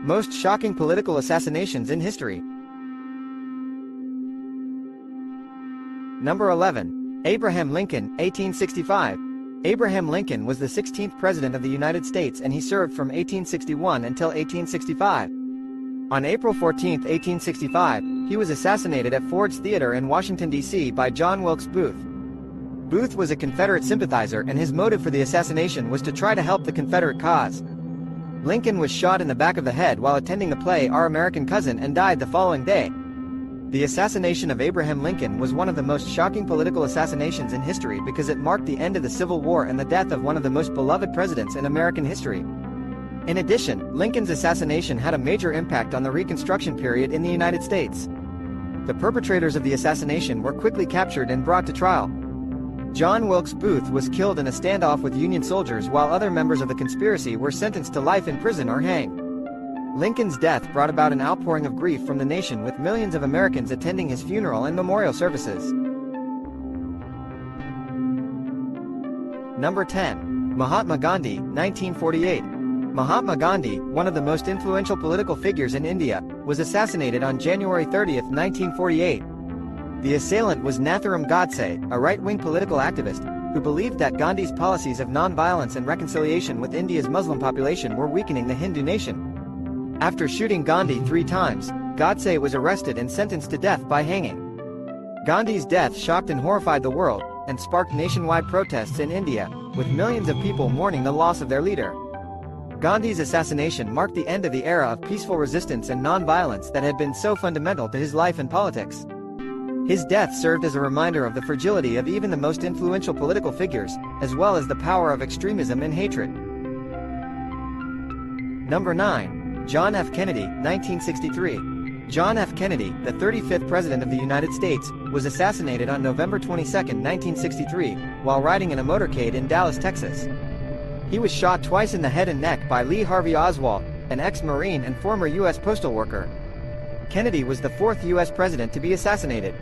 Most shocking political assassinations in history. Number 11. Abraham Lincoln, 1865. Abraham Lincoln was the 16th President of the United States and he served from 1861 until 1865. On April 14, 1865, he was assassinated at Ford's Theater in Washington, D.C. by John Wilkes Booth. Booth was a Confederate sympathizer and his motive for the assassination was to try to help the Confederate cause. Lincoln was shot in the back of the head while attending the play Our American Cousin and died the following day. The assassination of Abraham Lincoln was one of the most shocking political assassinations in history because it marked the end of the Civil War and the death of one of the most beloved presidents in American history. In addition, Lincoln's assassination had a major impact on the Reconstruction period in the United States. The perpetrators of the assassination were quickly captured and brought to trial. John Wilkes Booth was killed in a standoff with Union soldiers while other members of the conspiracy were sentenced to life in prison or hanged. Lincoln's death brought about an outpouring of grief from the nation with millions of Americans attending his funeral and memorial services. Number 10. Mahatma Gandhi, 1948. Mahatma Gandhi, one of the most influential political figures in India, was assassinated on January 30, 1948. The assailant was Nathuram Godse, a right-wing political activist, who believed that Gandhi's policies of non-violence and reconciliation with India's Muslim population were weakening the Hindu nation. After shooting Gandhi 3 times, Godse was arrested and sentenced to death by hanging. Gandhi's death shocked and horrified the world, and sparked nationwide protests in India, with millions of people mourning the loss of their leader. Gandhi's assassination marked the end of the era of peaceful resistance and non-violence that had been so fundamental to his life and politics. His death served as a reminder of the fragility of even the most influential political figures, as well as the power of extremism and hatred. Number 9. John F. Kennedy, 1963. John F. Kennedy, the 35th President of the United States, was assassinated on November 22, 1963, while riding in a motorcade in Dallas, Texas. He was shot twice in the head and neck by Lee Harvey Oswald, an ex-Marine and former U.S. postal worker. Kennedy was the 4th U.S. president to be assassinated.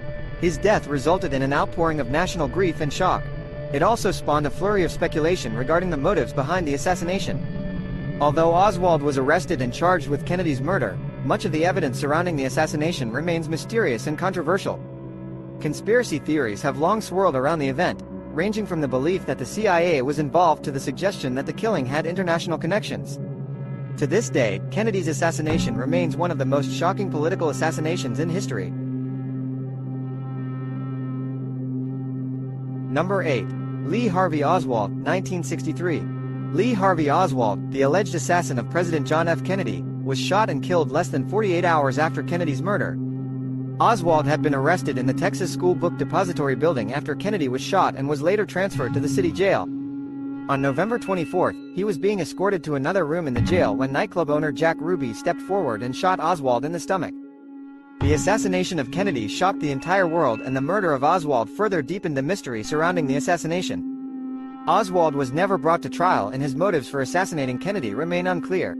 His death resulted in an outpouring of national grief and shock. It also spawned a flurry of speculation regarding the motives behind the assassination. Although Oswald was arrested and charged with Kennedy's murder, much of the evidence surrounding the assassination remains mysterious and controversial. Conspiracy theories have long swirled around the event, ranging from the belief that the CIA was involved to the suggestion that the killing had international connections. To this day, Kennedy's assassination remains one of the most shocking political assassinations in history. Number 8. Lee Harvey Oswald, 1963. Lee Harvey Oswald, the alleged assassin of President John F. Kennedy, was shot and killed less than 48 hours after Kennedy's murder. Oswald had been arrested in the Texas School Book Depository building after Kennedy was shot and was later transferred to the city jail. On November 24, he was being escorted to another room in the jail when nightclub owner Jack Ruby stepped forward and shot Oswald in the stomach. The assassination of Kennedy shocked the entire world, and the murder of Oswald further deepened the mystery surrounding the assassination. Oswald was never brought to trial and his motives for assassinating Kennedy remain unclear.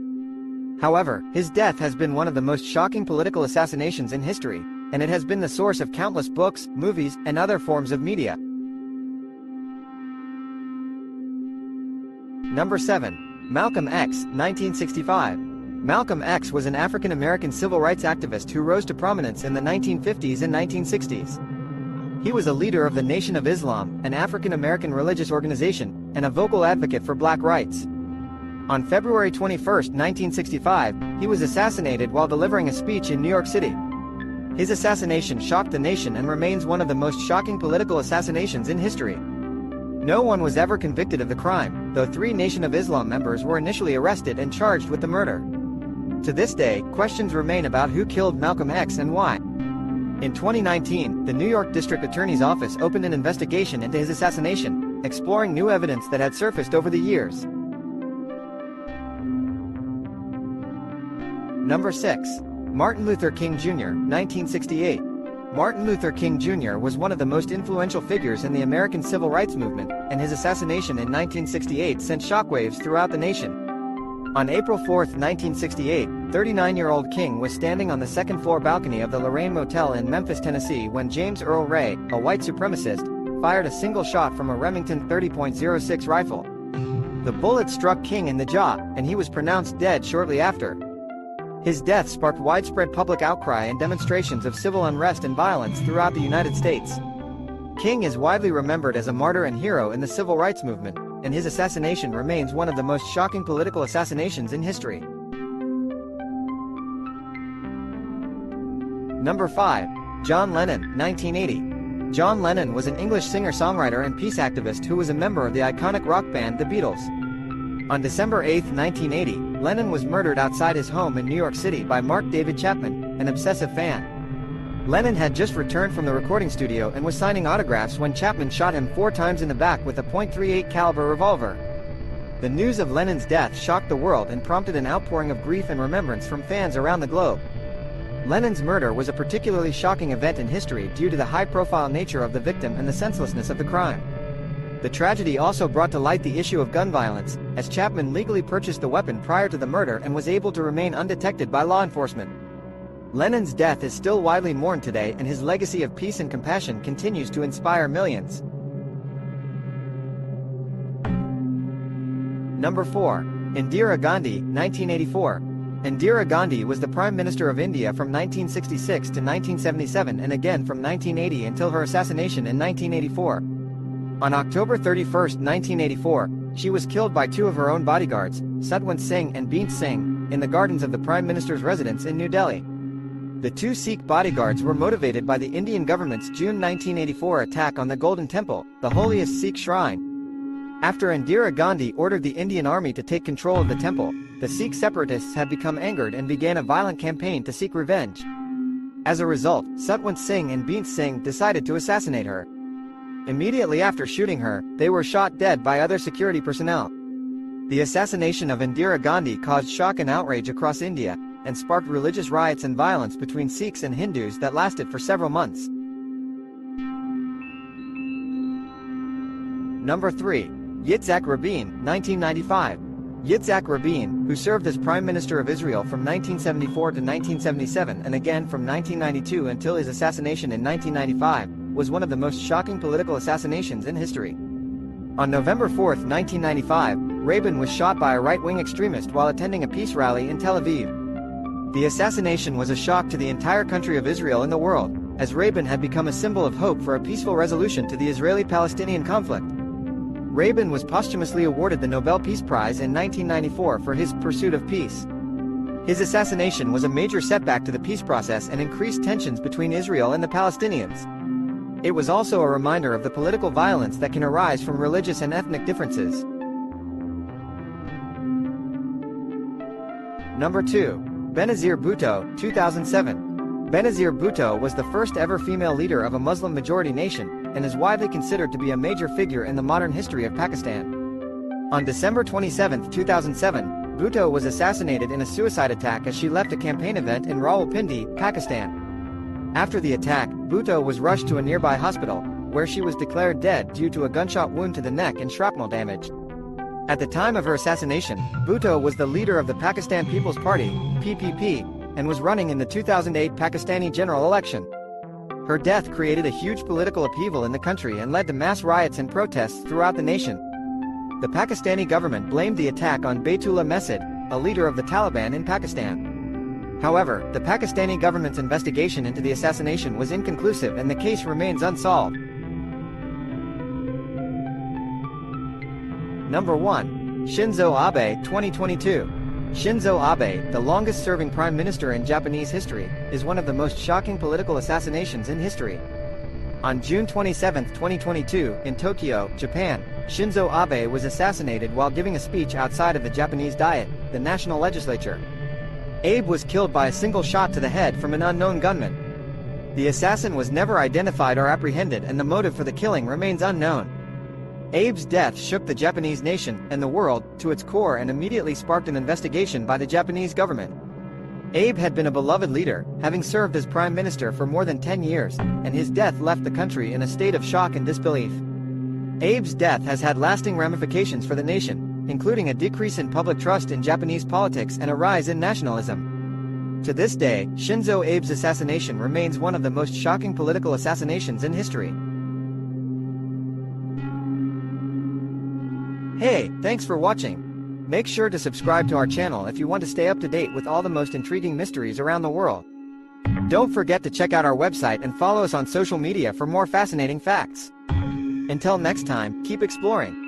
However, his death has been one of the most shocking political assassinations in history, and it has been the source of countless books, movies, and other forms of media. Number 7. Malcolm X, 1965. Malcolm X was an African-American civil rights activist who rose to prominence in the 1950s and 1960s. He was a leader of the Nation of Islam, an African-American religious organization, and a vocal advocate for black rights. On February 21, 1965, he was assassinated while delivering a speech in New York City. His assassination shocked the nation and remains one of the most shocking political assassinations in history. No one was ever convicted of the crime, though 3 Nation of Islam members were initially arrested and charged with the murder. To this day, questions remain about who killed Malcolm X and why. In 2019, the New York District Attorney's Office opened an investigation into his assassination, exploring new evidence that had surfaced over the years. Number 6. Martin Luther King Jr., 1968. Martin Luther King Jr. was one of the most influential figures in the American civil rights movement, and his assassination in 1968 sent shockwaves throughout the nation. On April 4, 1968, 39-year-old King was standing on the second-floor balcony of the Lorraine Motel in Memphis, Tennessee when James Earl Ray, a white supremacist, fired a single shot from a Remington 30.06 rifle. The bullet struck King in the jaw, and he was pronounced dead shortly after. His death sparked widespread public outcry and demonstrations of civil unrest and violence throughout the United States. King is widely remembered as a martyr and hero in the civil rights movement, and his assassination remains one of the most shocking political assassinations in history. Number 5. John Lennon, 1980. John Lennon was an English singer-songwriter and peace activist who was a member of the iconic rock band The Beatles. On December 8, 1980, Lennon was murdered outside his home in New York City by Mark David Chapman, an obsessive fan. Lennon had just returned from the recording studio and was signing autographs when Chapman shot him 4 times in the back with a .38 caliber revolver. The news of Lennon's death shocked the world and prompted an outpouring of grief and remembrance from fans around the globe. Lennon's murder was a particularly shocking event in history due to the high-profile nature of the victim and the senselessness of the crime. The tragedy also brought to light the issue of gun violence, as Chapman legally purchased the weapon prior to the murder and was able to remain undetected by law enforcement. Lennon's death is still widely mourned today, and his legacy of peace and compassion continues to inspire millions. Number 4. Indira Gandhi, 1984. Indira Gandhi was the Prime Minister of India from 1966 to 1977 and again from 1980 until her assassination in 1984. On October 31, 1984, she was killed by 2 of her own bodyguards, Satwant Singh and Beant Singh, in the gardens of the Prime Minister's residence in New Delhi. The 2 Sikh bodyguards were motivated by the Indian government's June 1984 attack on the Golden Temple, the holiest Sikh shrine. After Indira Gandhi ordered the Indian army to take control of the temple, the Sikh separatists had become angered and began a violent campaign to seek revenge. As a result, Satwant Singh and Beant Singh decided to assassinate her. Immediately after shooting her, they were shot dead by other security personnel. The assassination of Indira Gandhi caused shock and outrage across India, and sparked religious riots and violence between Sikhs and Hindus that lasted for several months. Number 3. Yitzhak Rabin, 1995. Yitzhak Rabin, who served as Prime Minister of Israel from 1974 to 1977 and again from 1992 until his assassination in 1995, was one of the most shocking political assassinations in history. On November 4, 1995, Rabin was shot by a right-wing extremist while attending a peace rally in Tel Aviv. The assassination was a shock to the entire country of Israel and the world, as Rabin had become a symbol of hope for a peaceful resolution to the Israeli-Palestinian conflict. Rabin was posthumously awarded the Nobel Peace Prize in 1994 for his pursuit of peace. His assassination was a major setback to the peace process and increased tensions between Israel and the Palestinians. It was also a reminder of the political violence that can arise from religious and ethnic differences. Number 2. Benazir Bhutto, 2007. Benazir Bhutto was the first ever female leader of a Muslim-majority nation, and is widely considered to be a major figure in the modern history of Pakistan. On December 27, 2007, Bhutto was assassinated in a suicide attack as she left a campaign event in Rawalpindi, Pakistan. After the attack, Bhutto was rushed to a nearby hospital, where she was declared dead due to a gunshot wound to the neck and shrapnel damage. At the time of her assassination, Bhutto was the leader of the Pakistan People's Party, PPP, and was running in the 2008 Pakistani general election. Her death created a huge political upheaval in the country and led to mass riots and protests throughout the nation. The Pakistani government blamed the attack on Baytullah Mehsud, a leader of the Taliban in Pakistan. However, the Pakistani government's investigation into the assassination was inconclusive and the case remains unsolved. Number 1. Shinzo Abe, 2022. Shinzo Abe, the longest-serving prime minister in Japanese history, is one of the most shocking political assassinations in history. On June 27, 2022, in Tokyo, Japan, Shinzo Abe was assassinated while giving a speech outside of the Japanese Diet, the national legislature. Abe was killed by a single shot to the head from an unknown gunman. The assassin was never identified or apprehended, and the motive for the killing remains unknown. Abe's death shook the Japanese nation, and the world, to its core and immediately sparked an investigation by the Japanese government. Abe had been a beloved leader, having served as prime minister for more than 10 years, and his death left the country in a state of shock and disbelief. Abe's death has had lasting ramifications for the nation, including a decrease in public trust in Japanese politics and a rise in nationalism. To this day, Shinzo Abe's assassination remains one of the most shocking political assassinations in history. Hey, thanks for watching. Make sure to subscribe to our channel if you want to stay up to date with all the most intriguing mysteries around the world. Don't forget to check out our website and follow us on social media for more fascinating facts. Until next time, keep exploring.